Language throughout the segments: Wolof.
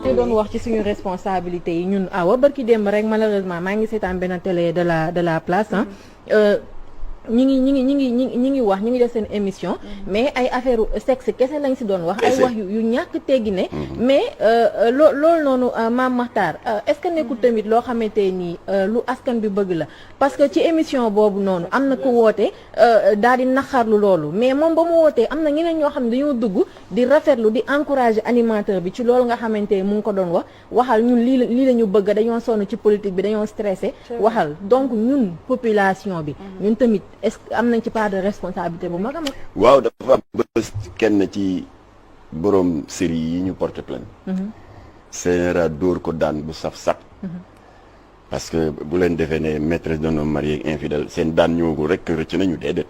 ñu doon wax ci suñu responsabilité yi ñun awa barki démb rek malheureusement maa ngi seetaan benn télé de la place ñi ngi wax ñi ngi def seen émission mais ay affaire sexe kese lañ si doon wax ay wax yu ñàkk teggi ne mais loolu noonu Mame Makhtar est-ce que nekkul tamit loo xamante nii lu askan bi bëgg la parce que ci émission boobu noonu am na ku woote daal di naqarlu loolu mais moom ba mu wootee am na ñeneen ñoo xam ne dañoo dugg di rafetlu di encourager animateur bi ci loolu nga xamante mu ngi ko doon waxal ñun lii la ñu bëgg dañoo sonn ci politique bi dañoo stressé waxal donc ñun population bi ñun tamit est-ce que am nañ ci part de responsabilité bu mag a mag. waaw dafa am bés kenn ci borom série yi ñu porté plainte. CNRA dóor ko daan bu saf sap. parce que bu leen defee ne maîtresse d'un homme marié ak infidèle seen daan ñëwagul rek rëcc nañu déedéet.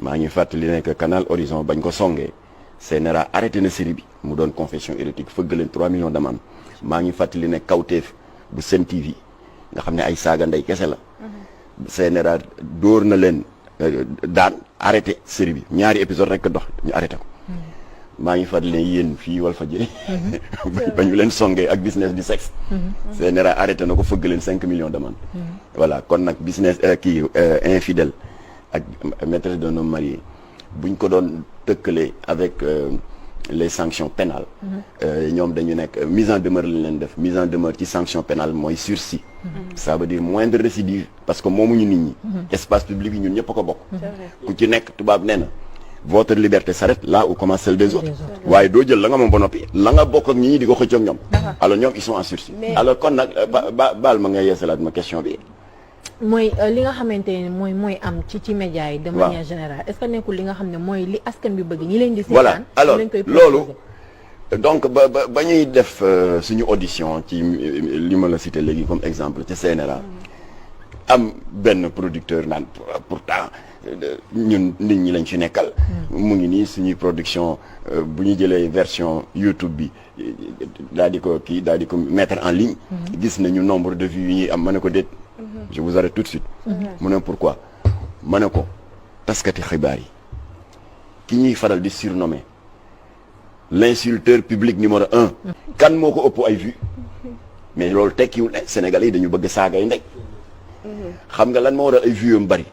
maa ngi fàttali ne que Canal Horizon bañ ko songee CNRA arrêté na série bi mu doon confession érotique fëgg leen 3 millions d'amende maa ngi fàttali ne Kawteef bu Sen TV nga xam ne ay saaga ndey kese la. CNRA dóor na leen daan arrêté série bi ñaari épisode rek dox ñu arrêté ko maa ngi fàttali ne yéen fii Walfadjri ba ñu leen songee ak business du sexe CNRA arrêté na ko fëgg leen 5 millions d'amende voilà kon nag business kii infidèle ak maîtresse d'un homme marié buñ ko doon tëkkale avec les sanctions pénales ñoom dañu nekk mise en demeure lañ leen def mise en demeure ci sanction pénale mooy sursis ça veut dire moindre récidive parce que moomuñu nit ñi espace public yi ñun ñëpp a ko bokk ku ci nekk tubaab nee na votre liberté s'arrête là où commence celle des autres waaye doo jël la nga moom ba noppi la nga bokk ak ñi ñi di ko xëccoo ak ñoom alors ñoom ils sont en sursis alors kon nag baal ma nga yeesalaat ma question bi mooy li nga xamante ne mooy am ci média yi de manière générale est-ce que nekkul li nga xam ne mooy li askan bi bëgg ñi leen di voilà alors loolu donc ba ñuy def suñu audition ci li ma la cité léegi comme exemple ci CNRA am benn producteur naan pourtant ñun nit ñi lañ ci nekkal mu ngi nii suñuy production bu ñu jëlee version YouTube bi daal di ko mettre en ligne gis nañu nombre de vues yi ñuy am ma ne ko déet je vous arrête tout de suite mu ne pourquoi ma ne ko taskati xibaar yi ki ñuy faral di surnommer l'insulteur public numéro 1 kan moo ko ëpp ay vues mais loolu tekkiwul ne Sénégalais yi dañu bëgg saagay ndey xam nga lan moo war a ay vues yu bari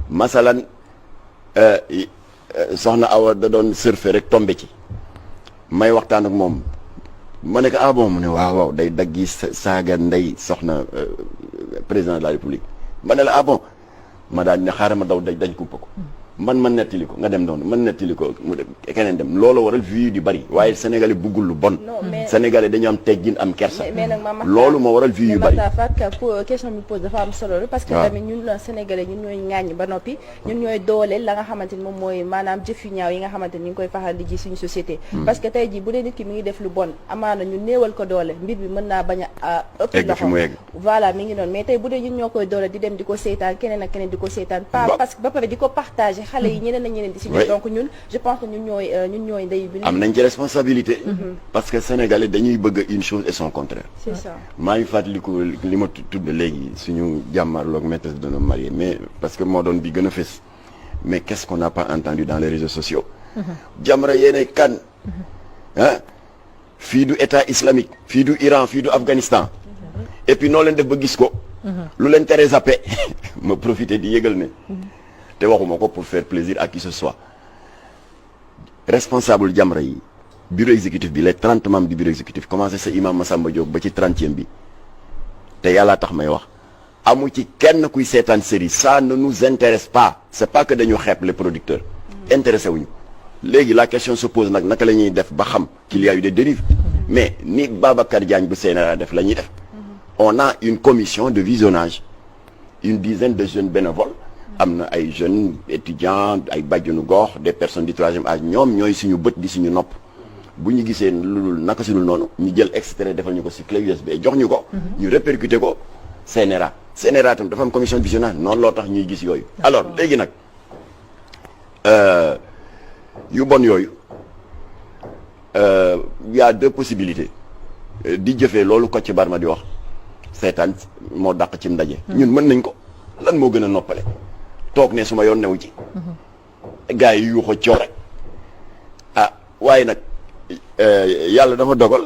masalan soxna Awa da doon surfer rek tombé ci may waxtaan ak moom ma ne ko ah bon mu ne waaw day daggi saaga ndey soxna président de la République ma ne la ah bon ma daal ne xaaral ma daw dañ ko man nettali ko nga dem noonu man nettali ko keneen dem loolu waral vues di bari waaye sénégalais buggul lu bon sénégalais dañu am teggin am kersa loolu moo waral vues yu bari question bi pose dafa am solo parce que tamit ñun sénégalais ñun ñooy ŋàññ ba noppi ñun ñooy dooleel la nga xamante ni moom mooy maanaam jëf yu ñaaw yi nga xamante ni ñu ngi koy faxal di ji suñu société parce que tey jii bu dee nit ki mi ngi def lu bon amaana ñu néewal ko doole mbir bi mën naa bañ a ëpp loxo voilà mi ngi noonu mais tey bu dee ñun ñoo koy doole di dem di ko seetaan keneen ak keneen di ko seetaan parce que ba pare di ko partager xale yi ñeneen ak ñeneen di si donc ñun je pense que ñun ñooy ndey bi am nañ ci responsabilité parce que sénégalais dañuy bëgg une chose et son contraire c'est ça maa ngi fàttaliku li ma tudd léegi suñu jàmmarloog maîtresse d'un homme marié mais parce que moo doon bi gën a fës mais qu'est-ce qu'on n'a pas entendu dans les réseaux sociaux Jamra yéene kan fii du état islamique fii du Iran fii du Afghanistan et puis noo leen def ba gis ko lu leen tere zappé ma profité di yëgal ne te waxuma ko pour faire plaisir à qui que ce soit responsable Jamra yi bureau exécutif bi les 30 membres du bureau exécutif commencé sa imam Massamba Diop ba ci 30e bi te yàllaa tax may wax amu ci kenn kuy seetaan série ça ne nous intéresse pas c'est pas que dañu xeeb les producteurs intéressé wuñu léegi la question se pose nag naka la ñuy def ba xam qu'il y a eu des dérives mais ni Babacar Diagne bu CNRA def la ñuy def on a une commission de visionnage une dizaine de jeunes bénévoles am na ay jeunes étudiants ay bàjjenu gox des personnes du 3e âge ñoom ñooy suñu bët di suñu nopp bu ñu gisee lu naka si dul noonu ñu jël extrait defal ñu ko si clé USB jox ñu ko ñu répercuté ko CNRA tam dafa am commission de visionnage noonu loo tax ñuy gis yooyu alors léegi nag yu bon yooyu y a deux possibilités di jëfee loolu Kocc Barma di wax seetaan moo dàq ci ndaje ñun mën nañ ko lan moo gën a noppale toog ne suma yoon newu ci gars yi yu ko coow rek waaye nag yàlla dafa dogal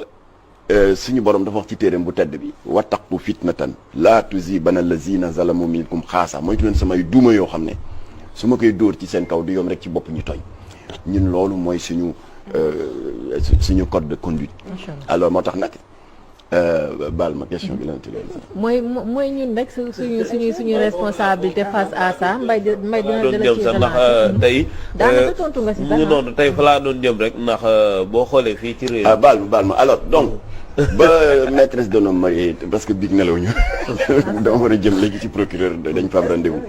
suñu borom dafa wax ci téereem bu tedd bi wattaqu fitnatan laa tusibanna allazina zalamu minkum xaasa moytu leen samay duuma yoo xam ne su ma koy dóor ci seen kaw du yom rek ci bopp ñu tooñ ñun loolu mooy suñu code de conduite. alors moo tax nag baal ma question bi la mooy ñun rek suñu responsabilité face à ça mbay dina doon jëm sax ndax tey daanaka tontu nga si ñu noonu tey fa laa doon jëm rek ndax boo xoolee fii ci réew baal ma alors donc ba maîtresse d'un homme marié parce que biig nelaw ñu dama war a jëm léegi ci procureur dañ fa am rendez-vous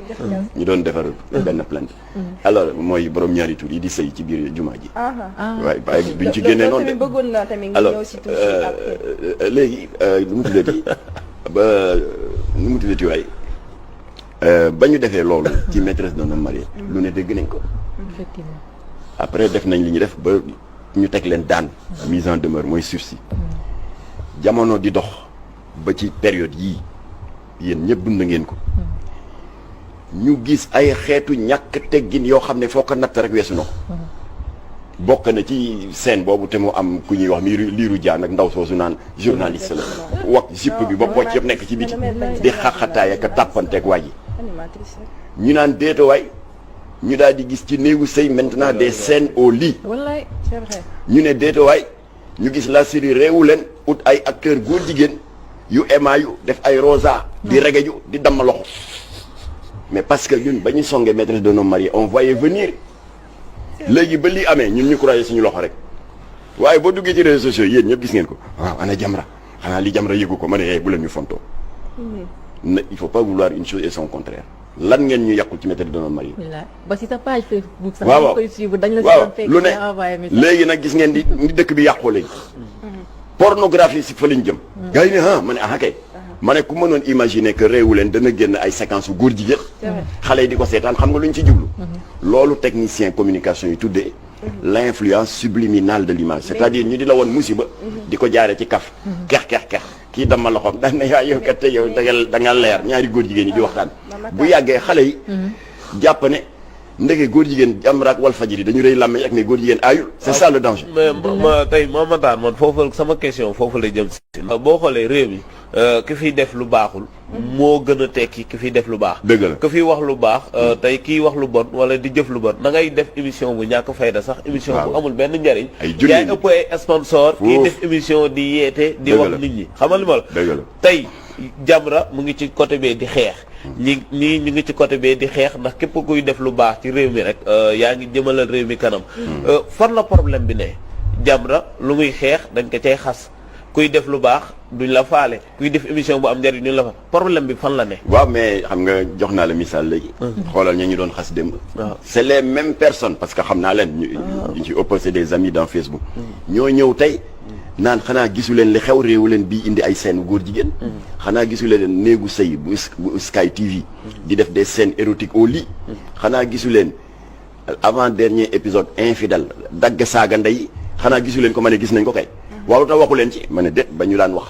ñu doon defar benn plainte alors mooy borom ñaari tur yi di sëy ci biir jumaa ji waaye bàyyi duñ ci génnee noonu de alors léegi nu mu tuddati ba nu mu tuddati waay ba ñu defee loolu ci maîtresse d'un homme marié lu ne dégg nañ ko effectivement après def nañ li ñu def ba ñu teg leen daan mise en demeure mooy sursis jamono di dox ba ci période yii yéen ñëpp dund ngeen ko ñu gis ay xeetu ñàkk teggin yoo xam ne foo ko natt rek weesu na ko bokk na ci scène boobu te mu am ku ñuy wax liiru jaan ak ndaw soosu naan journaliste la wax jipp bi ba pocc yëpp nekk ci biti di xaxataay ak tàppanteeg waay yi ñu naan déeta waay ñu daal di gis ci néegu sëy maintenant des scènes au lit wallaay c'est vrai ñu ne déeta waay ñu gis la série réewu leen ut ay acteurs góor jigéen yu émaayu def ay rosa di regeju di damm loxo mais parce que ñun ba ñu songee maîtresse d'un homme marié on voyait venir léegi ba lii amee ñun ñu croyé suñu loxo rek waaye boo duggee ci réseaux sociaux yéen ñëpp gis ngeen ko waaw ana Jamra xanaa li Jamra yëgu ko ma ne bu leen ñu fontoo il faut pas vouloir une chose et son contraire lan ngeen ñu yàqul ci maîtresse d'un homme marié ba si sa page Facebook sax waaw koy suivre dañ la waaw fekk lu ne léegi nag gis ngeen di dëkk bi yàqoo léegi pornographie si fa lañ jëm gars yi ne ma ne kay ma ne ku mënoon imaginer que réewu leen dana génn ay séquences su góor jigéen xale yi di ko seetaan xam nga lu ñu ci jublu loolu technicien communication yi tuddee l'influence subliminale de l'image c'est-à-dire ñu di la woon musiba di ko jaaree ci kaf kex kii dama loxoom daan na yaa yow kat te yow da nga leer ñaari góor jigéen yi di waxtaan bu yàggee xale yi jàpp ne ndege góor jigéen Jamra ak Walfadjri dañu rëy làmmeñ ak mais góor jigéen aayul c'est ça le danger mais ma tey ma mataan man foofu sama question foofu lay jëm si boo xoolee réew mi ki fiy def lu baaxul moo gën a tekki ki fiy def lu baax dëgg la ki fiy wax lu baax tey kii wax lu bon wala di jëf lu bon da ngay def émission bu ñàkk fayda sax émission bu amul benn njariñ yaay ëpp ay sponsor kii def émission di yeete di wax nit ñi xamal li ma la tey Jamra mu ngi ci côté bee di xeex ñii ñu ngi ci côté bee di xeex ndax képp kuy def lu baax ci réew mi rek yaa ngi jëmalal réew mi kanam fan la problème bi ne Jamra lu muy xeex dañ ko cay xas kuy def lu baax duñ la faale kuy def émission bu am njariñ duñ la fa problème bi fan la ne waaw mais xam nga jox naa la misaal léegi xoolal ñu doon xas démb c'est les mêmes personnes parce que xam naa leen ñu ci opposé des amis dans Facebook ñoo ñëw tey naan xanaa gisu leen li xew réewu leen bii indi ay scènes góor jigéen xanaa gisu leen néegu sëy bu Sky TV di def des scènes érotiques au lit xanaa gisu leen avant dernier épisode infidèle dagg saaga ndey xanaa gisu leen ko ma ne gis nañ ko kay waaw lu tax waxu leen ci ma ne déet ba ñu daan wax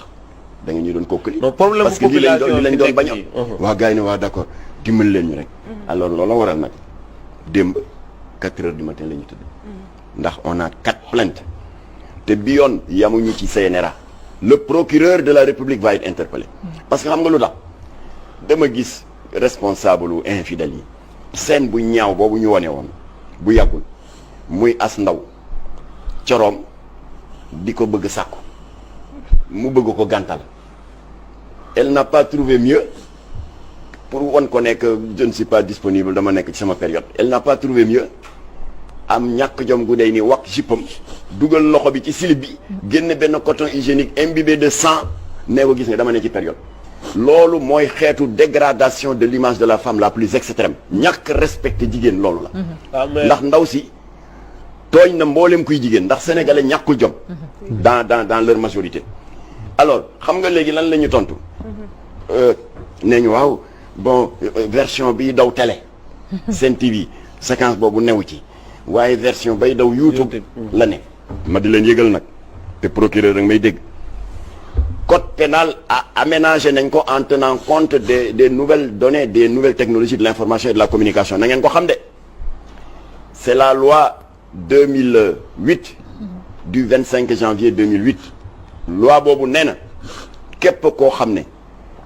da nga ñu doon kokkali parce que li lañ doon bañoon waa gars yi ne waa d'accord dimbali leen ñu rek alors loolu waral nag démb 4 heures du matin la ñu tëdd ndax on a 4 plaintes te bi yoon yamuñu ci CNRA le procureur de la République va être interpellé parce que xam nga lu tax dama gis responsable u infidèles yi scène bu ñaaw boobu ñu wone woon bu yàggul muy as ndaw coroom di ko bëgg sàkku mu bëgg ko gàntal elle n'a pas trouvé mieux pour won ko nekk je ne suis pas disponible dama nekk ci sama période elle n'a pas trouvé mieux am ñàkk jom gu day ni wax jippam dugal loxo bi ci slip bi génn benn coton hygiénique imbibé de sang nee ko gis nga dama ne ci période loolu mooy xeetu dégradation de l'image de la femme la plus extrême ñàkk respecté jigéen loolu la ndax ndaw si tooñ na mboolem kuy jigéen ndax sénégalais ñàkkul jom dans leur majorité alors xam nga léegi lan la ñu tontu nee ñu waaw bon version bi daw télé Sen TV séquence boobu newu ci waaye version bay daw YouTube la ne ma di leen yëgal nag te procureur rek may dégg code pénal a aménagé nañ ko en tenant compte des nouvelles données des nouvelles technologies de l'information et de la communication na ngeen ko xam de c'est la loi 2008 du 25 janvier 2008 loi boobu nee na képp koo xam ne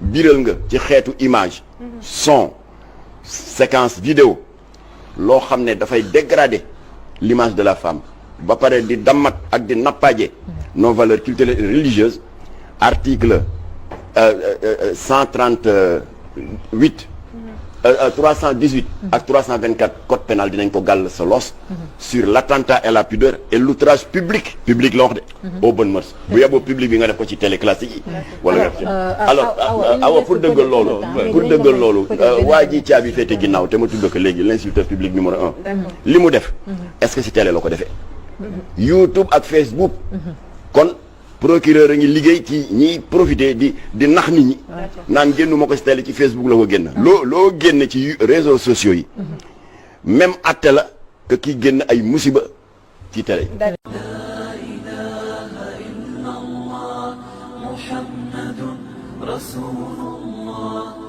biral nga ci xeetu image son séquence vidéo loo xam ne dafay dégrader l'image de la femme ba pare di dammat ak di nappaaje nos valeurs culturelles et religieuses article 138 318 ak 324 code pénal dinañ ko gàll sa loos sur l'attentat à la pudeur et l'outrage public la wax de aux bonnes mœurs bu yeboo public bi nga def ko ci télé classique yi wala alors awa pour dëggal loolu waa ji caabi féete ginnaaw te ma tudd ko léegi l'insulteur public numéro 1 li mu def est-ce que ci télé la ko defee YouTube ak Facebook kon procureur a ngi liggéey ci ñiy profiter di nax nit ñi naan génnu ma ko ci télé ci Facebook la ko génn loo génn ci réseaux sociaux yi même atte la que kii génn ay musiba ci télé yi محمد رسول الله